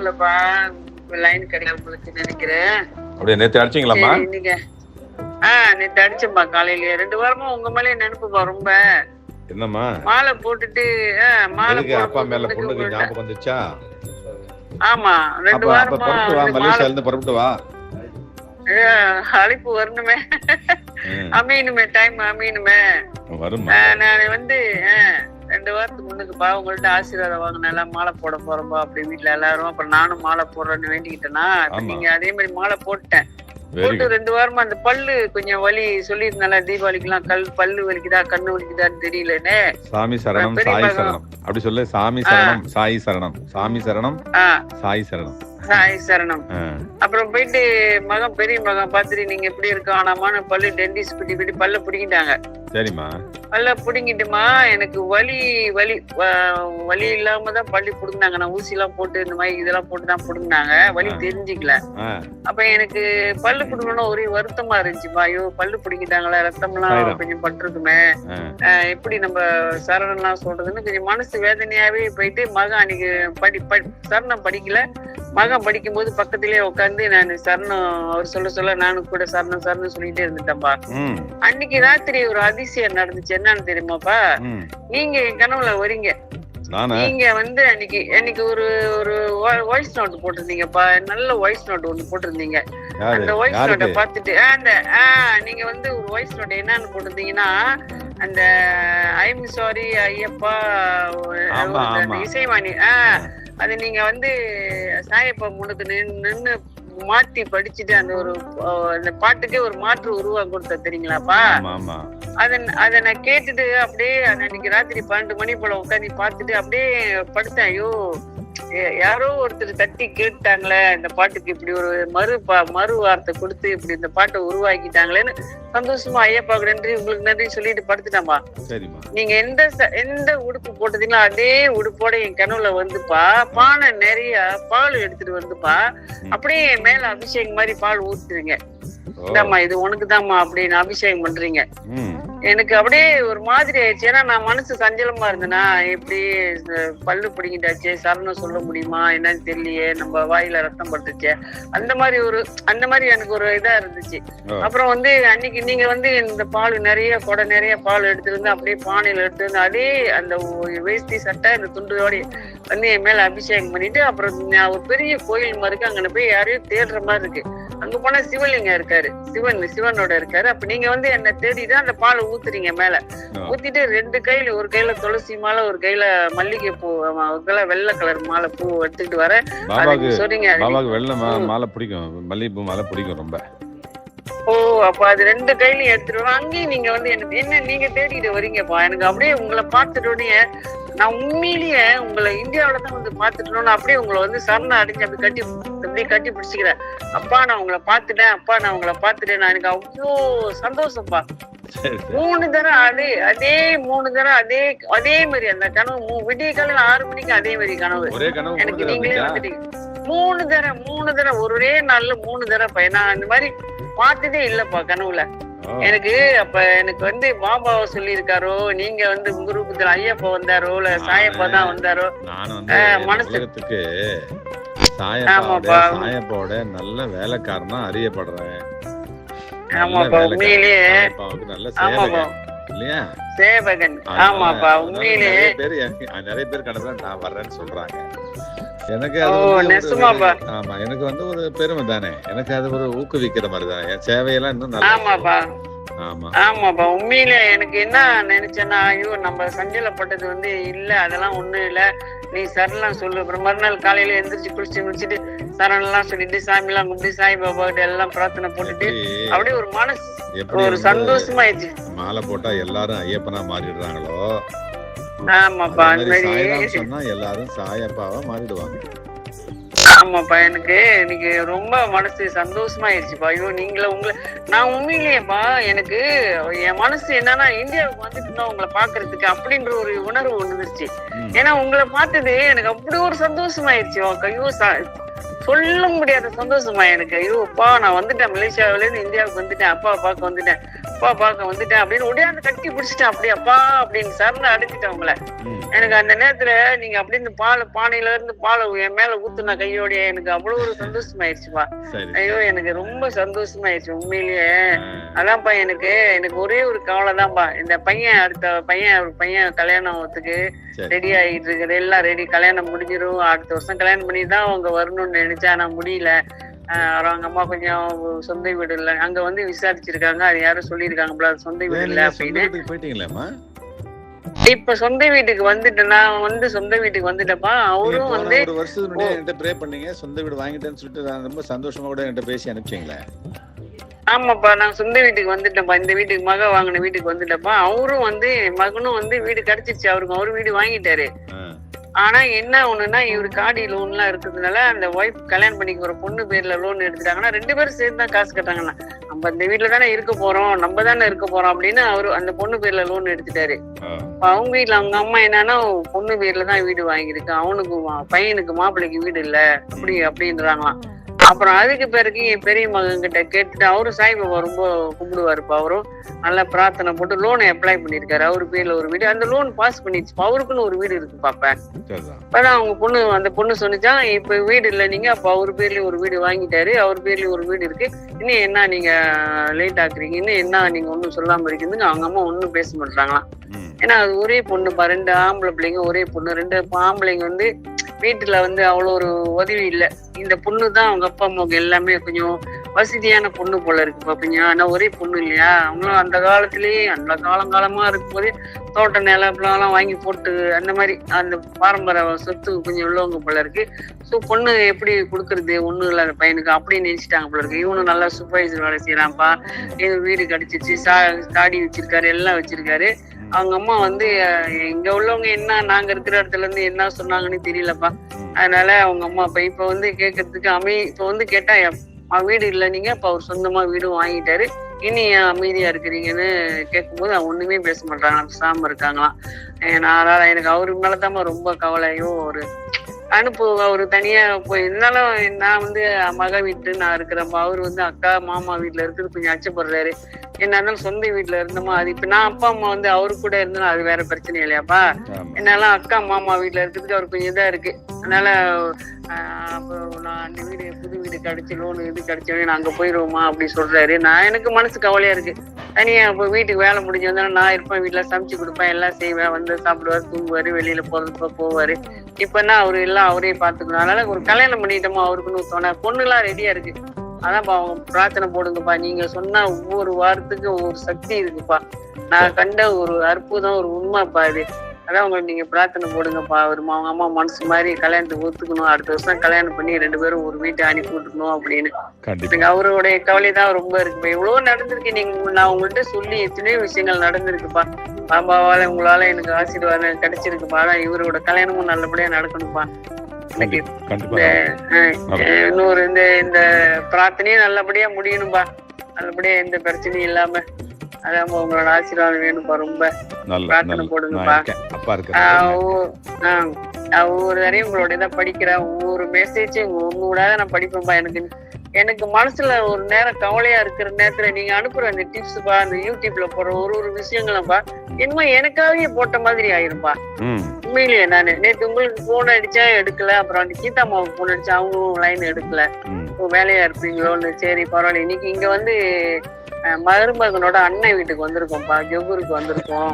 இல்லப்பா, லைன் கிடைக்கல உங்களுக்கு நினைக்கிறேன். அப்படியே நேத்து அடிச்சீங்களாம்மா? சரி நீங்க நேத்து அடிச்சேன்பா காலையில. 2 வாரமா உங்க மேலே நினைப்புப்பா ரொம்ப. என்னம்மா மாலை போட்டுட்டு மாலை அப்பா மேல பொண்ணுக்கு ஞாபகம் வந்துச்சா? ஆமா 2 வாரமா மலேசியால இருந்து புறப்பட்டு வா. அழைப்பு வரணுமே, அமையணுமே, டைம் அமையணுமே. வருமா? நான் வந்து 2 வாரத்துக்கு முன்னுக்குப்பா உங்கள்ட்ட ஆசீர்வாதம் வாங்கினா மாலை போட போறோம்பா அப்படி வீட்டுல எல்லாரும். அப்புறம் நானும் மாலை போடுறேன்னு வேண்டிக்கிட்டேன்னா நீங்க அதே மாதிரி மாலை போட்டேன். போட்டு 2 வாரமா அந்த பல்லு கொஞ்சம் வலி சொல்லியிருந்தால, தீபாவளிக்குலாம் பல்லு வலிக்குதா கண்ணு வலிக்குதான்னு தெரியலன்னு. சாமி சரணம் சாய் சரணம் அப்படி சொல்லு. சாமி சரணம் சாய் சரணம், சாமி சரணம் சாய் சரணம், சாய் சரணம். அப்புறம் போயிட்டு பெரிய மகன் பாத்துட்டு நீங்க எப்படி இருக்கோம் ஆனாமான பல்லு டென்டிஸ்ட் பிடி பல்ல பிடிக்கிட்டாங்க. சரிம்மா. பல்ல பிடிங்கிட்டுமா எனக்கு வலி வலி வலி இல்லாம தான் பள்ளி பிடுங்கினாங்க. நான் ஊசி எல்லாம் போட்டு இந்த மாதிரி இதெல்லாம் போட்டுதான் பிடுங்கினாங்க. வலி தெரிஞ்சுக்கல. அப்ப எனக்கு பல்லு பிடுங்கணும் ஒரே வருத்தமா இருந்துச்சுப்பா. ஐயோ பல்லு பிடிக்கிட்டாங்களா, ரத்தம் எல்லாம் கொஞ்சம் பட்டிருக்குமே, எப்படி நம்ம சரணம் எல்லாம் சொல்றதுன்னு கொஞ்சம் மனசு வேதனையாவே போயிட்டு மகன் அன்னைக்கு சரணம் படிக்கல. மகன் படிக்கும் போது பக்கத்திலேயே உட்காந்து நான் சரணம் அவர் சொல்ல நானும் கூட சரணம் சரணம் சொல்லிட்டே இருந்துட்டேன்ப்பா. அன்னைக்கு ராத்திரி ஒரு அதிசயம் நடந்துச்சு. என்னன்னு தெரியுமாப்பா? நீங்க என் கனவுல வரீங்க. நீங்க வந்து அன்னைக்கு ஒரு வாய்ஸ் நோட் போட்டிருந்தீங்கப்பா. நல்ல வாய்ஸ் நோட் ஒண்ணு போட்டிருந்தீங்க. அந்த வாய்ஸ் நோட்டை பார்த்துட்டு நீங்க வந்து ஒரு வாய்ஸ் நோட் என்னன்னு போட்டிருந்தீங்கன்னா, அந்த ஐம் சாரி ஐயப்பா இசைவாணி அது நீங்க வந்து சாயப்பா முன்னுக்கு நின்னு மாத்தி படிச்சுட்டு அந்த பாட்டுக்கே ஒரு மாற்று உருவாக்க கொடுத்த தெரியுங்களாப்பா? அத நான் கேட்டுட்டு அப்படியே அன்னைக்கு ராத்திரி 12 மணி போல உட்காந்து பார்த்துட்டு அப்படியே படுத்தேன். ஐயோ யாரோ ஒருத்தர் தட்டி கேட்டாங்களே இந்த பாட்டுக்கு இப்படி ஒரு மறு வார்த்தை கொடுத்து இப்படி இந்த பாட்டை உருவாக்கிட்டாங்களேன்னு சந்தோஷமா ஐயப்பாக்கு நன்றி உங்களுக்கு நன்றி சொல்லிட்டு படுத்துட்டாம்பா. நீங்க எந்த உடுப்பு போட்டதீங்களோ அதே உடுப்போட என் கனவுல வந்துப்பா பானை நிறைய பால் எடுத்துட்டு வந்துப்பா அப்படியே என் மேல அபிஷேகம் மாதிரி பால் ஊத்துறீங்க. இதாம்மா இது உனக்குதாம்மா அப்படின்னு அபிஷேகம் பண்றீங்க. எனக்கு அப்படியே ஒரு மாதிரி ஆயிடுச்சு. ஏன்னா நான் மனசு சஞ்சலமா இருந்தேன்னா எப்படி பல்லு பிடிங்கிட்டாச்சு சரணம் சொல்ல முடியுமா என்னன்னு தெரியலையே, நம்ம வாயில ரத்தம் பட்டுச்சு, அந்த மாதிரி எனக்கு ஒரு இதா இருந்துச்சு. அப்புறம் வந்து அன்னைக்கு நீங்க வந்து இந்த பால் நிறைய கொடை நிறைய பால் எடுத்துட்டு வந்து அப்படியே பானையில எடுத்து வந்து அதே அந்த வேஷ்டி சட்டை இந்த துண்டோட வந்து என் மேல அபிஷேகம் பண்ணிட்டு அப்புறம் ஒரு பெரிய கோயில் மாதிரி இருக்கு. அங்க போய் யாரையும் தேடுற மாதிரி இருக்கு. அங்க போனா சிவலிங்கம் இருக்காரு, சிவனோட இருக்காரு. அப்ப நீங்க வந்து என்ன தேடிதான் அந்த பாலை ஊத்துறீங்க மேல. ஊத்திட்டு 2 கையில, ஒரு கையில துளசி மாலை, ஒரு கையில மல்லிகை பூ, ஒரு கையில வெள்ளை கலர் மாலை பூ எடுத்துட்டு வர சொல்றீங்க. வெள்ளை மாலை பிடிக்கும், மல்லிகை பூ மாலை பிடிக்கும் ரொம்ப. அப்ப அது 2 கையிலயும் எடுத்துட்டு வரோம். அங்கேயும் நீங்க வந்து என்ன நீங்க தேடிட்டு வரீங்கப்பா. எனக்கு அப்படியே உங்களை பார்த்துட்டோன்னே நான் உண்மையிலேயே உங்களை இந்தியாவில தான் வந்து பார்த்துட்டோன்னு அப்படியே உங்களை வந்து சரண அடைஞ்சு அப்படி கட்டி பிடிச்சிக்கிறேன். அப்பா நான் உங்களை பார்த்துட்டேன், நான் எனக்கு அவ்வளோ சந்தோஷம்ப்பா. 3 தரம் அதே 3 தரம் அதே மாதிரி அந்த கனவு விடிய காலையில 6 மணிக்கு அதே மாதிரி கனவு எனக்கு நீங்களே வந்துட்டீங்க. 3 தரம் ஒரே நாள்ல 3 தரம் பையனா அந்த மாதிரி பார்த்ததே இல்லப்பா கனவுல. எனக்கு அப்ப எனக்கு வந்து பாபாவை சொல்லி இருக்காரோ, நீங்க வந்து உங்க ரூபத்துல ஐயப்பா வந்தாரோ இல்ல சாயப்பா தான் வந்தாரோ மனசுக்கு சாயப்பாவோட நல்ல வேலைக்காரனா அறியப்படுறேன். ஆமாப்பா உண்மையிலேயே நல்ல சேவகன் இல்லையா? சேவகன். ஆமாப்பா உண்மையிலேயே நிறைய பேர் கணக்குல நான் வர்றேன்னு சொல்றாங்க. எனக்கு எனக்கு வந்து ஒரு பெருமை தானே, எனக்கு அது ஒரு ஊக்குவிக்கிற மாதிரி தானே. என் சேவையெல்லாம் இன்னும் நல்லா. ஆமாப்பா உண்மையில எனக்கு என்ன நினைச்சேன்னா, ஐயோ நம்ம சஞ்சலப்பட்டது வந்து இல்ல, அதெல்லாம் ஒண்ணும் இல்ல, நீ சரணம் சொல்லு. அப்புறம் மறுநாள் காலையில எந்திரிச்சு குளிச்சுட்டு சரணம் எல்லாம் சொல்லிட்டு சாமி எல்லாம் கும்பிட்டு சாய் பாபா கிட்ட எல்லாம் பிரார்த்தனை போட்டுட்டு அப்படியே ஒரு மனசு ஒரு சந்தோஷமாயிடுச்சு. மாலை போட்டா எல்லாரும் ஐயப்பனா மாறிடுறாங்களோ, ஆமாப்பா அந்த மாதிரி சொன்னா எல்லாரும் சாயப்பாவா மாறிடுவாங்க. ஆமாப்பா எனக்கு இன்னைக்கு ரொம்ப மனசு சந்தோஷமாயிருச்சுப்பா. ஐயோ நான் உண்மையிலேயேப்பா எனக்கு என் மனசு என்னன்னா இந்தியாவுக்கு வந்துட்டு உங்களை பாக்குறதுக்கு அப்படின்ற ஒரு உணர்வு வந்துருச்சு. ஏன்னா உங்களை பார்த்தது எனக்கு அப்படி ஒரு சந்தோஷமாயிருச்சு. ஐயோ சொல்ல முடியாத சந்தோஷமா எனக்கு. ஐயோ அப்பா நான் வந்துட்டேன், மலேசியாவில இருந்து இந்தியாவுக்கு வந்துட்டேன், அப்பா பார்க்க வந்துட்டேன். அப்பா பார்க்க வந்துட்டேன் அப்படின்னு உடையாந்து கட்டி பிடிச்சிட்டேன். அப்படி அப்பா அப்படின்னு சரண அடைச்சிட்டேன் உங்களை. எனக்கு அந்த நேரத்துல நீங்க அப்படி இந்த பானையில இருந்து பாலை என் மேல ஊத்துனா கையோடைய எனக்கு அவ்வளவு ஒரு சந்தோஷமாயிருச்சுப்பா. ஐயோ எனக்கு ரொம்ப சந்தோஷமாயிருச்சு உண்மையிலேயே. அதான்ப்பா எனக்கு ஒரே ஒரு கவலை தான்ப்பா. இந்த அடுத்த பையன் கல்யாணத்துக்கு ரெடி ஆகிட்டு இருக்குது. எல்லாம் ரெடி, கல்யாணம் முடிஞ்சிடும். அடுத்த வருஷம் கல்யாணம் பண்ணி தான் அவங்க வரணும்னு நினைச்சா நான் முடியல. அவங்க அம்மா கொஞ்சம் சொந்த வீடு இல்ல அங்க வந்து விசாரிச்சிருக்காங்க. அது யாரும் சொல்லிருக்காங்க சொந்த வீடு இல்ல அப்படின்னு. இப்ப சொந்த வீட்டுக்கு வந்துட்டேன். நான் வந்து சொந்த வீட்டுக்கு வந்துட்டப்பா. அவரும் வந்து ஒரு வருஷத்துக்கு முன்னாடி என்கிட்ட ப்ரே பண்ணீங்க, சொந்த வீடு வாங்கிட்டேன்னு சொல்லிட்டு நான் ரொம்ப சந்தோஷமா கூட என்கிட்ட பேசி அனுப்பிச்சீங்களே. ஆமாப்பா, நான் சொந்த வீட்டுக்கு வந்துட்டேன்ப்பா. இந்த வீட்டுக்கு மக வாங்கின வீட்டுக்கு வந்துட்டப்பா. அவரும் வந்து மகனும் வந்து வீடு கிடைச்சிருச்சு. அவரு வீடு வாங்கிட்டாரு. ஆனா என்ன ஒண்ணுன்னா இவரு காடி லோன் எல்லாம் இருக்கிறதுனால அந்த ஒய்ஃப் கல்யாணம் பண்ணிக்கிற பொண்ணு பேர்ல லோன் எடுத்துட்டாங்கன்னா 2 பேரும் சேர்த்து தான் காசு கட்டாங்கன்னா நம்ம இந்த வீட்டுல தானே இருக்க போறோம், நம்ம தானே இருக்க போறோம் அப்படின்னு அவரு அந்த பொண்ணு பேர்ல லோன் எடுத்துட்டாரு. அவங்க வீட்டுல அவங்க அம்மா என்னன்னா பொண்ணு பேர்ல தான் வீடு வாங்கியிருக்கு, அவனுக்கு பையனுக்கு மாப்பிள்ளைக்கு வீடு இல்ல அப்படின்றாங்களாம். அப்புறம் அதுக்கு பிறகு என் பெரிய மகன் கிட்ட கேட்டுட்டு அவரும் சாய்பாபா ரொம்ப கும்பிடுவாருப்பா. அவரும் நல்லா பிரார்த்தனை போட்டு லோன் அப்ளை பண்ணிருக்காரு. அவரு பேர்ல ஒரு வீடு, அந்த லோன் பாஸ் பண்ணிடுச்சு. அவருக்குன்னு ஒரு வீடு இருக்கு பாப்ப. அப்பதான் அவங்க அந்த பொண்ணு சொன்னிச்சான் இப்ப வீடு இல்ல நீங்க, அப்ப அவரு பேர்லயும் ஒரு வீடு வாங்கிட்டாரு, அவர் பேர்லயும் ஒரு வீடு இருக்கு. இன்னும் என்ன நீங்க லேட் ஆக்குறீங்க, இன்னும் என்ன நீங்க ஒண்ணும் சொல்லாம இருக்கீங்க. அவங்க அம்மா ஒண்ணும் பேச மாட்டாங்களாம். ஏன்னா அது ஒரே பொண்ணுப்பா, 2 ஆம்பளை பிள்ளைங்க, ஒரே பொண்ணு. 2 ஆம்பளைங்க வந்து வீட்டுல வந்து அவ்வளவு ஒரு உதவி இல்ல. இந்த பொண்ணு தான் அவங்க அப்பா அம்மாவுக்கு எல்லாமே கொஞ்சம் வசதியான பொண்ணு போல இருக்குப்பா. கொஞ்சம் ஆனா ஒரே பொண்ணு இல்லையா, அவங்களும் அந்த காலத்திலேயே அந்த காலமா இருக்கும் போதே தோட்ட நிலம் வாங்கி போட்டு அந்த மாதிரி அந்த பாரம்பரிய சொத்து கொஞ்சம் உள்ளவங்க போல இருக்கு. ஸோ பொண்ணு எப்படி கொடுக்கறது ஒண்ணும் இல்லாத பையனுக்கு அப்படின்னு நினைச்சிட்டாங்க போல இருக்கு. இவனும் நல்லா சூப்பர்வைசர் வேலை செய்யறான்ப்பா, வீடு கிடைச்சிச்சு, காடி வச்சிருக்காரு, எல்லாம் வச்சிருக்காரு. அவங்க அம்மா வந்து இங்க உள்ளவங்க என்ன நாங்க இருக்கிற இடத்துல இருந்து என்ன சொன்னாங்கன்னு தெரியலப்பா. அதனால அவங்க அம்மா இப்ப வந்து கேட்கறதுக்கு இப்ப வந்து கேட்டா வீடு இல்ல நீங்க, இப்ப அவர் சொந்தமா வீடும் வாங்கிட்டாரு, இனி அமைதியா இருக்கிறீங்கன்னு கேட்கும்போது அவங்க ஒண்ணுமே பேச மாட்டாங்க, பேசாம இருக்காங்களாம். அதனால எனக்கு அவருக்கு மேலதான் ரொம்ப கவலையோ. ஒரு அவரு தனியா போய் இருந்தாலும் நான் வந்து மக வீட்டு நான் இருக்கிறப்ப அவரு வந்து அக்கா மாமா வீட்டுல இருக்கிறது கொஞ்சம் அச்சப்படுறாரு. என்ன இருந்தாலும் சொந்த வீட்டுல இருந்தோமா, அது இப்ப நான் அப்பா அம்மா வந்து அவரு கூட இருந்தாலும் அது வேற பிரச்சனை இல்லையாப்பா. என்னாலும் அக்கா மாமா வீட்டுல இருக்கிறதுக்கு அவருக்கு கொஞ்சம் இதா இருக்கு. அதனால நான் அந்த புது வீடு கிடைச்சி லோனு கிடைச்சோடனே நான் அங்க போயிருவோமா அப்படி சொல்றாரு. எனக்கு மனசு கவலையா இருக்கு. தனியா இப்ப வீட்டுக்கு வேலை முடிஞ்சு வந்தாலும் நான் இருப்பேன், வீட்டுல சமைச்சு கொடுப்பேன், எல்லாம் செய்வேன், வந்து சாப்பிடுவாரு, தூங்குவாரு, வெளியில போறதுப்ப போவாரு. இப்பன்னா அவரு எல்லாம் அவரே பாத்துக்கணும். அதனால ஒரு கல்யாணம் பண்ணிட்டோமா அவருக்குன்னு தோண பொண்ணு எல்லாம் ரெடியா இருக்கு. அதான்ப்பா அவங்க பிரார்த்தனை போடுங்கப்பா. நீங்க சொன்னா ஒவ்வொரு வாரத்துக்கு ஒவ்வொரு சக்தி இருக்குப்பா. நான் கண்ட ஒரு அற்புதம், ஒரு உண்மைப்பா இது. அதான் உங்களுக்கு நீங்க பிரார்த்தனை போடுங்கப்பா. அவங்க அம்மா மனசு மாதிரி கல்யாணத்துக்கு ஒத்துக்கணும், அடுத்த வருஷம் கல்யாணம் பண்ணி 2 பேரும் ஒரு வீட்டை அனுப்பி விட்டுக்கணும் அப்படின்னு. அவருடைய கவலை தான் ரொம்ப இருக்குப்பா. எவ்வளவு நடந்திருக்கு. நான் உங்கள்கிட்ட சொல்லி எத்தனையோ விஷயங்கள் நடந்திருக்குப்பா. பாபாவால உங்களால எனக்கு ஆசீர்வாதம் கிடைச்சிருக்குப்பா. அதான் இவரோட கல்யாணமும் நல்லபடியா நடக்கணும்ப்பா. இன்னொரு இந்த பிரார்த்தனையும் நல்லபடியா முடியணும்பா. நல்லபடியா எந்த பிரச்சனையும் இல்லாம. அதான் உங்களோட ஆசீர்வாதம் வேணும்பா. ரொம்ப பிரார்த்தனை போடுங்கப்பா. ஒவ்வொரு தரையும் உங்களோட இதை படிக்கிறேன். ஒவ்வொரு மெசேஜும் உங்களோட நான் படிப்பேன்பா. எனக்கு மனசுல ஒரு நேரம் கவலையா இருக்கிற நேரத்துல நீங்க அனுப்புற அந்த டிப்ஸ்பா, அந்த யூடியூப்ல போற ஒரு விஷயங்களும்பா என்னமோ எனக்காகவே போட்ட மாதிரி ஆயிரும்பா. உண்மையிலேயே நானு நேற்று உங்களுக்கு போன் அடிச்சா எடுக்கல, அப்புறம் அந்த கீதாமாவுக்கு போன் அடிச்சா அவங்களும் லைன் எடுக்கல. வேலையா இருப்பீங்களோன்னு. சரி பரவாயில்ல. இன்னைக்கு இங்க வந்து மருமகனோட அண்ணன் வீட்டுக்கு வந்திருக்கோம்ப்பா, ஜொகூருக்கு வந்திருக்கோம்.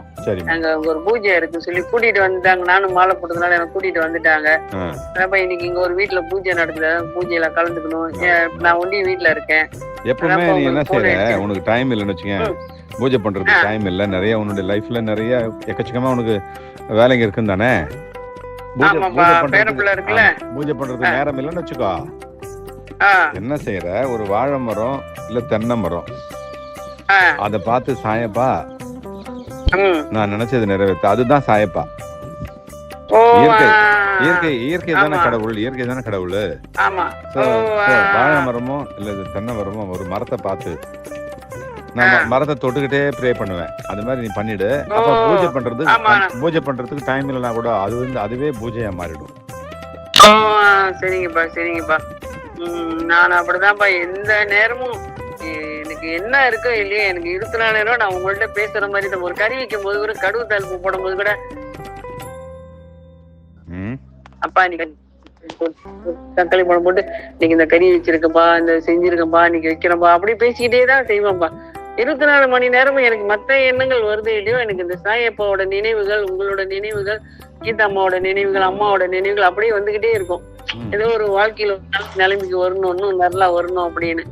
நாங்க அங்க ஒரு பூஜை இருக்குன்னு சொல்லி கூட்டிட்டு வந்துட்டாங்க. நானும் மாலை போட்டதுனால எனக்கு கூட்டிட்டு வந்துட்டாங்க. அப்ப இன்னைக்கு இங்க ஒரு வீட்டுல பூஜை நடக்குது, பூஜையில கலந்துக்கணும். நான் ஒண்டி வீட்டுல இருக்கேன். எப்பவுமே நீ என்ன செய்யற, உனக்கு டைம் இல்லைன்னு வச்சுக்கேன், பூஜை பண்றதுக்கு டைம் இல்ல. நிறைய உன்னுடைய லைஃப்ல நிறைய எக்கச்சக்கமா உனக்கு வேலைங்க இருக்குன்னு தானே. பூஜை பண்றதுக்கு நேரம் இல்லைன்னு வச்சுக்கோ, என்ன செய்யற, ஒரு வாழை மரம் இல்ல தென்னை மரம் அத பார்த்து சாயப்பா நான் நினைச்சது நிறைவேற்ற, அதுதான் சாயப்பா. இயற்கை தானே கடவுள், இயற்கை தானே கடவுள். வாழை மரமோ இல்ல தென்னை மரமோ ஒரு மரத்தை பார்த்து நான் மரத்தை தொட்டுக்கிட்டே ப்ரே பண்ணுவேன். அது மாதிரி நீ பண்ணிடு. அப்ப பூஜை பண்றதுக்கு டைம் இல்லைன்னா கூட அது வந்து அதுவே பூஜையா மாறிடும். சரிங்கப்பா சரிங்கப்பா. நான் அப்படிதான்ப்பா எந்த நேரமும் எனக்கு எனக்கு என்ன இருக்கோ இல்லையே, எனக்கு 24 நேரம் நான் உங்கள்ட்ட பேசுற மாதிரி தான். ஒரு கறி வைக்கும் போது கூட, கடுகு தாளிப்பு போடும் போது கூட, அப்பா நீங்க தக்காளி பழம் போட்டு நீங்க இந்த கறி வச்சிருக்கப்பா, இந்த செஞ்சிருக்கப்பா, நீங்க வைக்கிறப்பா, அப்படி பேசிக்கிட்டே தான் செய்வேன்ப்பா. 24 மணி நேரமும் எனக்கு மத்த எண்ணங்கள் வருது இல்லையோ, எனக்கு இந்த சாயப்பாவோட நினைவுகள், உங்களோட நினைவுகள், கீதா அம்மாவோட நினைவுகள், அம்மாவோட நினைவுகள் அப்படியே வந்துகிட்டே இருக்கும். ஏதோ ஒரு வாழ்க்கையில ஒரு நல்ல நிலைமைக்கு வரணும், நல்லா வரணும் அப்படின்னு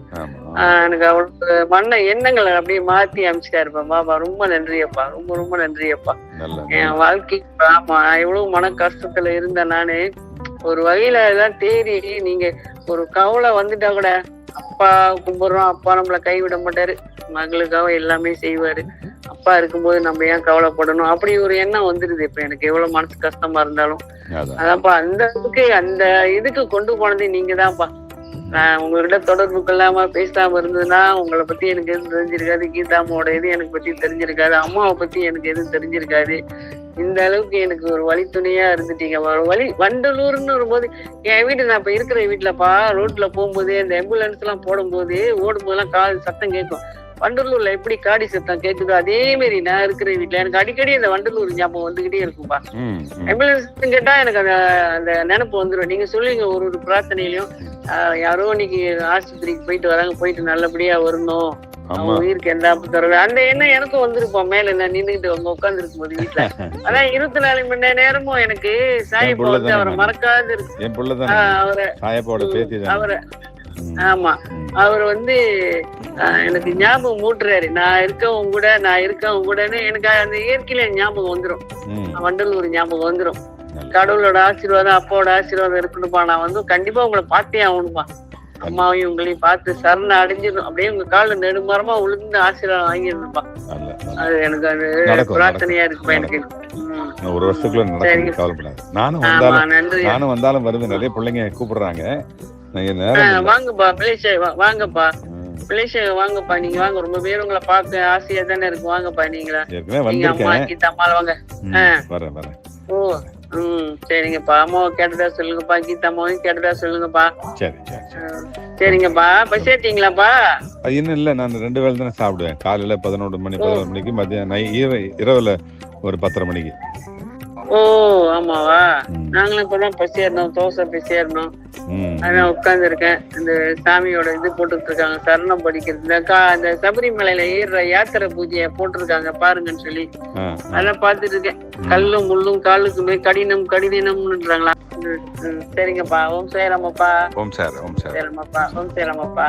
எனக்கு அவ்வளவு மன எண்ணங்களை அப்படியே மாத்தி அமைச்சிட்டாருப்பா. பாபா ரொம்ப நன்றியப்பா, ரொம்ப ரொம்ப நன்றியப்பா. என் வாழ்க்கைக்கு ஆமா எவ்வளவு மன கஷ்டத்துல இருந்தேன் நானு. ஒரு வகையில எல்லாம் தேடி நீங்க ஒரு கவலை வந்துட்டா கூட, அப்பா கும்பிடுறோம், அப்பா நம்மள கைவிட மாட்டாரு, மகளுக்காக எல்லாமே செய்வாரு, அப்பா இருக்கும்போது நம்ம ஏன் கவலைப்படணும், அப்படி ஒரு எண்ணம் வந்துருது இப்ப எனக்கு. எவ்வளவு மனசு கஷ்டமா இருந்தாலும் அதான்ப்பா, அந்த அந்த இதுக்கு கொண்டு போனது நீங்க தான்ப்பா. நான் உங்ககிட்ட தொடர்புக்கு இல்லாம பேசாம இருந்ததுன்னா உங்களை பத்தி எனக்கு எதுவும் தெரிஞ்சிருக்காது, கீதாமாவோட இது எனக்கு பத்தி தெரிஞ்சிருக்காது, அம்மாவை பத்தி எனக்கு எதுவும் தெரிஞ்சிருக்காது. இந்த அளவுக்கு எனக்கு ஒரு வழித்துணையா இருந்துட்டீங்க. வழி வண்டலூர்னு வரும்போது என் வீட்டு, நான் இப்ப இருக்கிற வீட்டுலப்பா, ரோட்ல போகும்போது இந்த ஆம்புலன்ஸ் எல்லாம் போடும்போது ஓடும்போதெல்லாம் கால் சத்தம் கேட்கும். வண்டலூர்ல எப்படி காடி சத்தம் கேட்குதோ அதே மாதிரி நான் இருக்கிற வீட்டுல எனக்கு அடிக்கடி அந்த வண்டலூர் ஞாபகம் வந்துகிட்டே இருக்கும்பா. ஆம்புலன்ஸ் கேட்டா எனக்கு அந்த நினைப்பு வந்துடும். நீங்க சொல்லுவீங்க ஒரு ஒரு பிரார்த்தனையிலயும், யாரோ இன்னைக்கு ஆஸ்பத்திரிக்கு போயிட்டு வராங்க, போயிட்டு நல்லபடியா வரணும், அவங்க உயிருக்கு எந்த ஆபத்து தரவே, அந்த எண்ணம் எனக்கும் வந்திருப்போம். மேல நான் நின்றுட்டு அவங்க உட்கார்ந்து இருக்கும் போது வீட்டுல, அதான் 24 மணி நேரமும் எனக்கு சாயப்பா வந்து அவரை மறக்காது இருக்கு. அவரை ஆமா அவர் வந்து எனக்கு ஞாபகம் மூட்டுறாரு. நான் இருக்கவங்க கூட, நான் இருக்கவங்க கூடன்னு எனக்கு அந்த இயற்கையில ஞாபகம் வந்துடும், வண்டலூர் ஞாபகம் வந்துடும். கடவுளோட ஆசீர்வாதம், அப்பாவோட ஆசீர்வாதம் இருக்கணும்பா. நான் வந்து கண்டிப்பா உங்களை பார்த்தே ஆகணும்பா. அம்மாவையும் உங்களையும் பார்த்து சரண அடைஞ்சிடும், அப்படியே உங்க கால நெடுமரமா உளுந்து ஆசீர்வாதம் வாங்கிடணும்பா. அது எனக்கு அது பிரார்த்தனையா இருக்குப்பா எனக்கு. ஒரு வருஷத்துக்குள்ள நடக்கும், கவலைப்படாது. நானும் வந்தாலும் வருது, நிறைய பிள்ளைங்க கூப்பிடுறாங்க. வாங்கப்பா பிளேஷ், வாங்கப்பா பிளேஷ், வாங்கப்பா நீங்க வாங்க. ரொம்ப பேர் உங்களை பார்க்க ஆசையா தானே இருக்கு, வாங்கப்பா நீங்களா. நீங்க அம்மா கீதா அம்மால வாங்க. ஓ சரிங்கப்பா. அம்மாவை கேட்டதா சொல்லுங்கப்பா, கீதா அம்மாவையும் கேட்டதா சொல்லுங்கப்பா. சரிங்கப்பா. பசியாட்டீங்களாப்பா? இன்னும் இல்ல, நான் 2 வேளை தானே சாப்பிடுவேன். காலையில 11 மணிக்கு, மதியம் இரவுல ஒரு 10:30 மணிக்கு. ஓ ஆமாவா, நாங்களும் இப்பதான் பசியாறணும், தோசை பசியாறணும், அதான் உட்கார்ந்து இருக்கேன். இந்த சாமியோட இது போட்டுட்டு இருக்காங்க, சரணம் படிக்கிறது, அந்த சபரிமலையில ஏறுற யாத்திரை பூஜைய போட்டிருக்காங்க பாருங்கன்னு சொல்லி அதான் பாத்துட்டு இருக்கேன். கல்லும் முள்ளும் காலுக்குமே கடினம்ன்றாங்களா. சரிங்கப்பா. ஓம் சேரமப்பா. ஓம் சேரமப்பா. ஓம் சேரமப்பா.